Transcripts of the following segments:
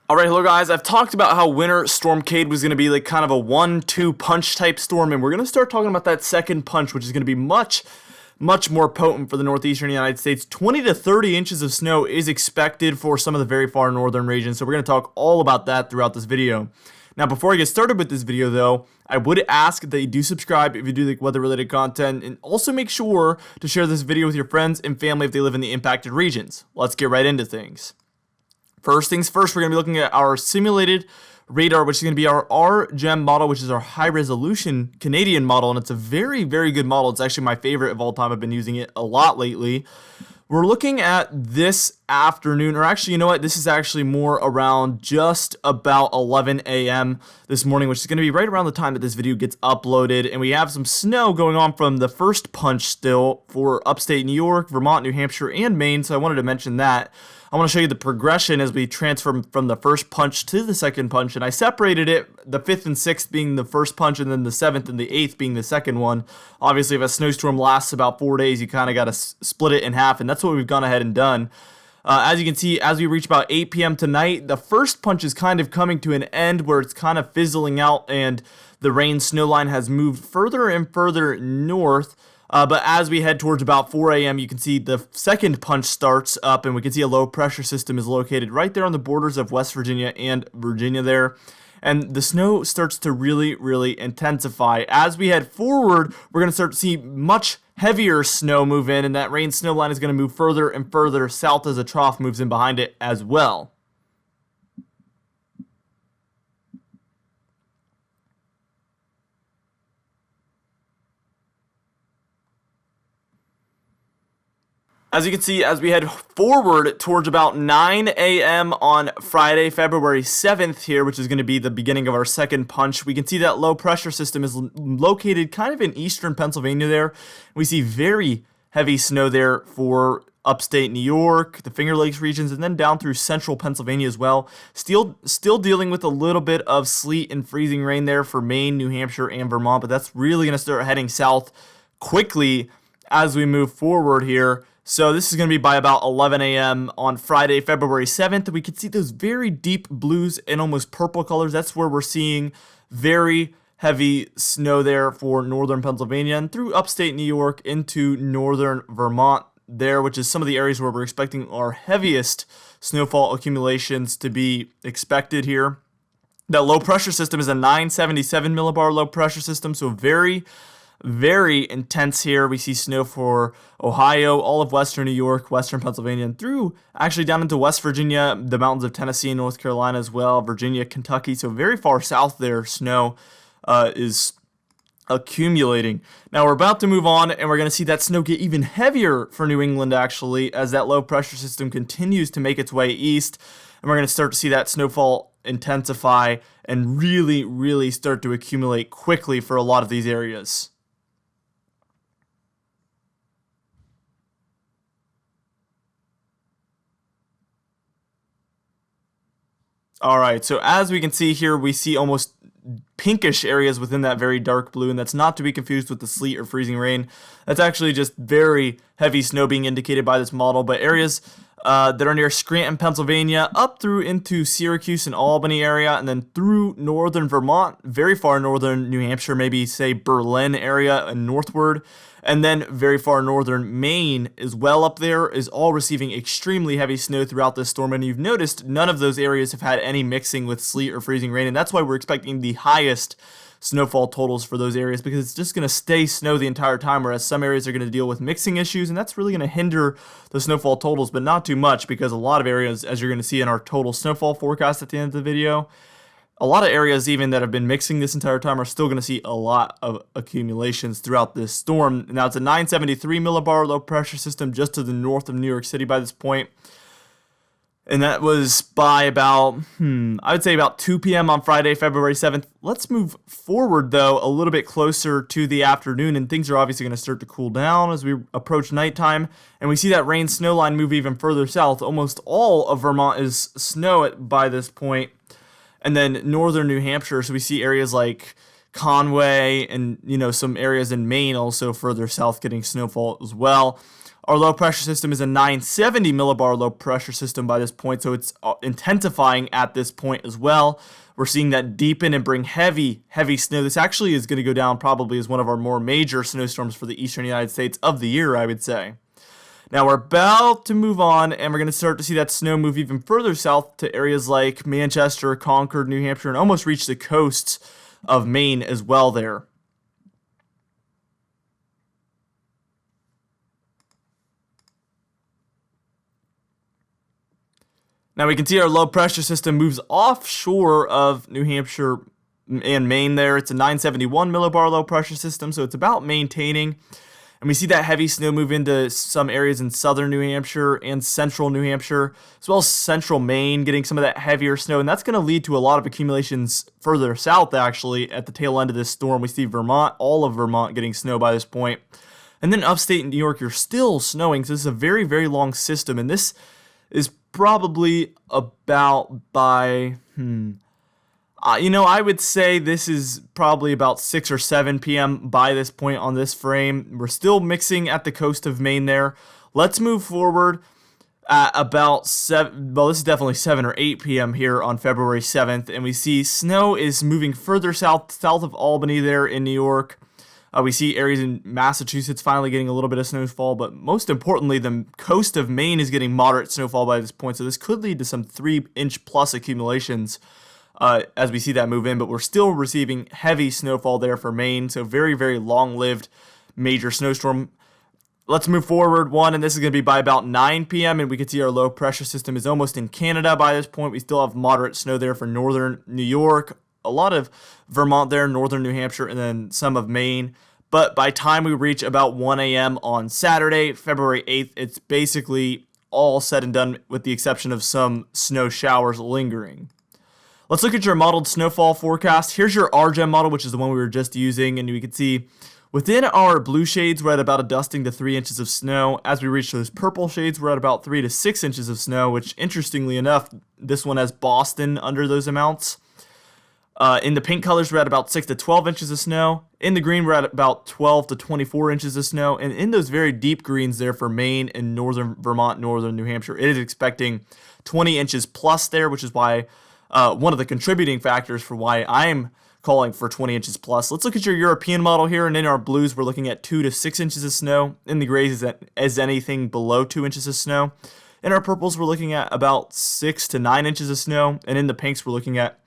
Alright, hello guys. I've talked about how Winter Storm Kade was going to be like kind of a 1-2 punch type storm, and we're going to start talking about that second punch, which is going to be much more potent for the northeastern United States. 20 to 30 inches of snow is expected for some of the very far northern regions, so we're going to talk all about that throughout this video. Now, before I get started with this video, though, I would ask that you do subscribe if you do like weather-related content, and also make sure to share this video with your friends and family if they live in the impacted regions. Let's get right into things. First things first, we're going to be looking at our simulated radar, which is going to be our RGEM model, which is our high-resolution Canadian model, and it's a very good model. It's actually my favorite of all time. I've been using it a lot lately. We're looking at this afternoon, or actually, you know what? This is actually more around just about 11 a.m. this morning, which is going to be right around the time that this video gets uploaded. And we have some snow going on from the first punch still for upstate New York, Vermont, New Hampshire, and Maine. So I wanted to mention that. I want to show you the progression as we transfer from the first punch to the second punch, and I separated it, the 5th and 6th being the first punch, and then the 7th and the 8th being the second one. Obviously, if a snowstorm lasts about 4 days, you kind of got to split it in half, and that's what we've gone ahead and done. As you can see, as we reach about 8 p.m. tonight, the first punch is kind of coming to an end where it's kind of fizzling out, and the rain snow line has moved further and further north. But as we head towards about 4 a.m., you can see the second punch starts up, and we can see a low pressure system is located right there on the borders of West Virginia and Virginia there. And the snow starts to really intensify. As we head forward, we're going to start to see much heavier snow move in, and that rain snow line is going to move further and further south as a trough moves in behind it as well. As you can see, as we head forward towards about 9 a.m. on Friday, February 7th here, which is going to be the beginning of our second punch, we can see that low pressure system is located kind of in eastern Pennsylvania there. We see very heavy snow there for upstate New York, the Finger Lakes regions, and then down through central Pennsylvania as well. Still dealing with a little bit of sleet and freezing rain there for Maine, New Hampshire, and Vermont, but that's really going to start heading south quickly as we move forward here. So this is going to be by about 11 a.m. on Friday, February 7th. We can see those very deep blues and almost purple colors. That's where we're seeing very heavy snow there for northern Pennsylvania and through upstate New York into northern Vermont there, which is some of the areas where we're expecting our heaviest snowfall accumulations to be expected here. That low pressure system is a 977 millibar low pressure system, so very intense here. We see snow for Ohio, all of western New York, western Pennsylvania, and through actually down into West Virginia, the mountains of Tennessee and North Carolina as well, Virginia, Kentucky. So very far south there, snow is accumulating. Now we're about to move on, and we're going to see that snow get even heavier for New England actually as that low pressure system continues to make its way east, and we're going to start to see that snowfall intensify and really start to accumulate quickly for a lot of these areas. Alright, so as we can see here, we see almost pinkish areas within that very dark blue, and that's not to be confused with the sleet or freezing rain. That's actually just very heavy snow being indicated by this model, but areas that are near Scranton, Pennsylvania, up through into Syracuse and Albany area, and then through northern Vermont, very far northern New Hampshire, maybe say Berlin area and northward, and then very far northern Maine as well up there is all receiving extremely heavy snow throughout this storm, and you've noticed none of those areas have had any mixing with sleet or freezing rain, and that's why we're expecting the highest snowfall totals for those areas, because it's just going to stay snow the entire time, whereas some areas are going to deal with mixing issues, and that's really going to hinder the snowfall totals, but not too much, because a lot of areas, as you're going to see in our total snowfall forecast at the end of the video, a lot of areas even that have been mixing this entire time are still going to see a lot of accumulations throughout this storm. Now it's a 973 millibar low pressure system just to the north of New York City by this point. And that was by about, I would say about 2 p.m. on Friday, February 7th. Let's move forward, though, a little bit closer to the afternoon, and things are obviously going to start to cool down as we approach nighttime. And we see that rain snow line move even further south. Almost all of Vermont is snow by this point. And then northern New Hampshire, so we see areas like Conway, and some areas in Maine also further south getting snowfall as well. Our low pressure system is a 970 millibar low pressure system by this point, so it's intensifying at this point as well. We're seeing that deepen and bring heavy snow. This actually is going to go down probably as one of our more major snowstorms for the eastern United States of the year, I would say. Now we're about to move on, and we're going to start to see that snow move even further south to areas like Manchester, Concord, New Hampshire, and almost reach the coasts of Maine as well there. Now we can see our low pressure system moves offshore of New Hampshire and Maine there. It's a 971 millibar low pressure system, so it's about maintaining. And we see that heavy snow move into some areas in southern New Hampshire and central New Hampshire, as well as central Maine, getting some of that heavier snow. And that's going to lead to a lot of accumulations further south, actually, at the tail end of this storm. We see Vermont, all of Vermont getting snow by this point. And then upstate New York, you're still snowing. So this is a very, very long system. And this is probably about by, I would say this is probably about 6 or 7 p.m. by this point on this frame. We're still mixing at the coast of Maine there. Let's move forward at about 7, well, this is definitely 7 or 8 p.m. here on February 7th, and we see snow is moving further south of Albany there in New York. We see areas in Massachusetts finally getting a little bit of snowfall, but most importantly, the coast of Maine is getting moderate snowfall by this point, so this could lead to some 3-inch plus accumulations as we see that move in, but we're still receiving heavy snowfall there for Maine, so very, very long-lived major snowstorm. Let's move forward one, and this is going to be by about 9 p.m., and we can see our low pressure system is almost in Canada by this point. We still have moderate snow there for northern New York, a lot of Vermont there, northern New Hampshire, and then some of Maine. But by time we reach about 1 a.m. on Saturday, February 8th, it's basically all said and done with the exception of some snow showers lingering. Let's look at your modeled snowfall forecast. Here's your RGEM model, which is the one we were just using, and we can see within our blue shades, we're at about a dusting to 3 inches of snow. As we reach those purple shades, we're at about 3 to 6 inches of snow, which interestingly enough, this one has Boston under those amounts. In the pink colors, we're at about 6 to 12 inches of snow. In the green, we're at about 12 to 24 inches of snow. And in those very deep greens there for Maine and northern Vermont, northern New Hampshire, it is expecting 20 inches plus there, which is why one of the contributing factors for why I'm calling for 20 inches plus. Let's look at your European model here. And in our blues, we're looking at 2 to 6 inches of snow. In the grays, is anything below 2 inches of snow. In our purples, we're looking at about 6 to 9 inches of snow. And in the pinks, we're looking at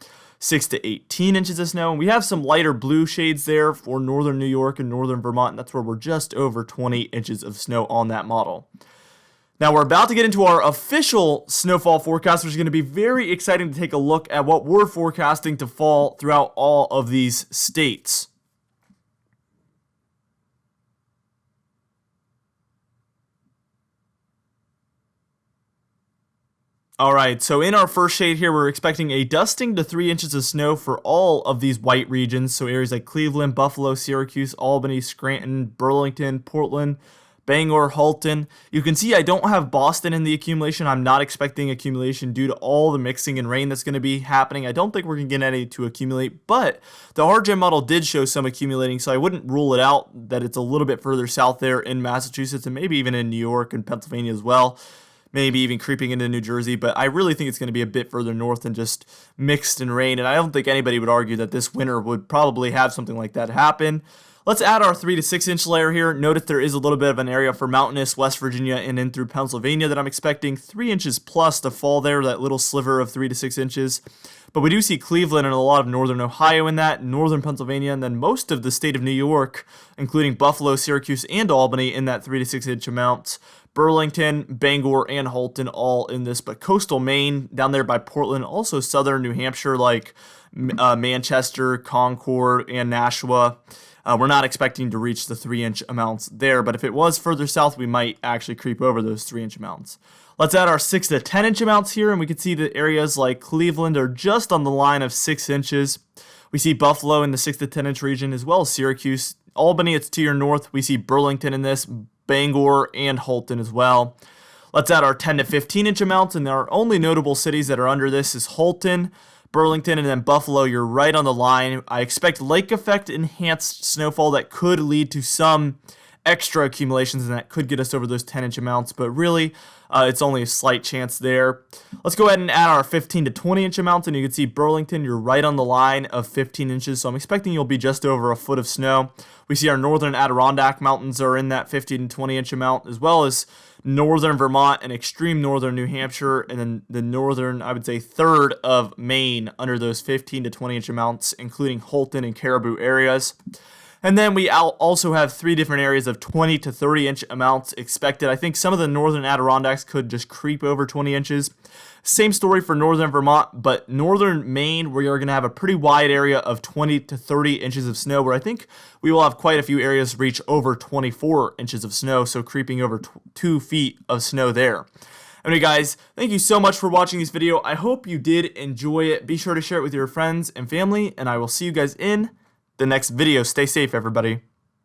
6 to 18 inches of snow. And we have some lighter blue shades there for northern New York and northern Vermont, and that's where we're just over 20 inches of snow on that model. Now we're about to get into our official snowfall forecast, which is going to be very exciting to take a look at what we're forecasting to fall throughout all of these states. Alright, so in our first shade here, we're expecting a dusting to 3 inches of snow for all of these white regions. So areas like Cleveland, Buffalo, Syracuse, Albany, Scranton, Burlington, Portland, Bangor, Houlton. You can see I don't have Boston in the accumulation. I'm not expecting accumulation due to all the mixing and rain that's going to be happening. I don't think we're going to get any to accumulate, but the RGEM model did show some accumulating, so I wouldn't rule it out that it's a little bit further south there in Massachusetts and maybe even in New York and Pennsylvania as well. Maybe even creeping into New Jersey, but I really think it's going to be a bit further north than just mixed and rain, and I don't think anybody would argue that this winter would probably have something like that happen. Let's add our 3 to 6 inch layer here. Notice there is a little bit of an area for mountainous West Virginia and in through Pennsylvania that I'm expecting 3 inches plus to fall there, that little sliver of 3 to 6 inches. But we do see Cleveland and a lot of northern Ohio in that, northern Pennsylvania, and then most of the state of New York, including Buffalo, Syracuse, and Albany in that 3 to 6 inch amounts. Burlington, Bangor, and Houlton all in this, but coastal Maine down there by Portland, also southern New Hampshire like Manchester, Concord, and Nashua. We're not expecting to reach the 3 inch amounts there, but if it was further south, we might actually creep over those 3 inch amounts. Let's add our 6 to 10 inch amounts here, and we can see that areas like Cleveland are just on the line of 6 inches. We see Buffalo in the 6 to 10 inch region, as well as Syracuse. Albany, it's to your north. We see Burlington in this, Bangor, and Houlton as well. Let's add our 10 to 15 inch amounts, and our only notable cities that are under this is Houlton, Burlington, and then Buffalo, you're right on the line. I expect lake effect enhanced snowfall that could lead to some extra accumulations, and that could get us over those 10-inch amounts, but really it's only a slight chance there. Let's go ahead and add our 15 to 20-inch amounts, and you can see Burlington, you're right on the line of 15 inches, so I'm expecting you'll be just over a foot of snow. We see our northern Adirondack mountains are in that 15 to 20-inch amount, as well as northern Vermont and extreme northern New Hampshire, and then the northern, I would say, third of Maine under those 15 to 20-inch amounts, including Houlton and Caribou areas. And then we also have 3 different areas of 20 to 30-inch amounts expected. I think some of the northern Adirondacks could just creep over 20 inches. Same story for northern Vermont, but northern Maine, we are going to have a pretty wide area of 20 to 30 inches of snow, where I think we will have quite a few areas reach over 24 inches of snow, so creeping over 2 feet of snow there. Anyway, guys, thank you so much for watching this video. I hope you did enjoy it. Be sure to share it with your friends and family, and I will see you guys in the next video. Stay safe, everybody.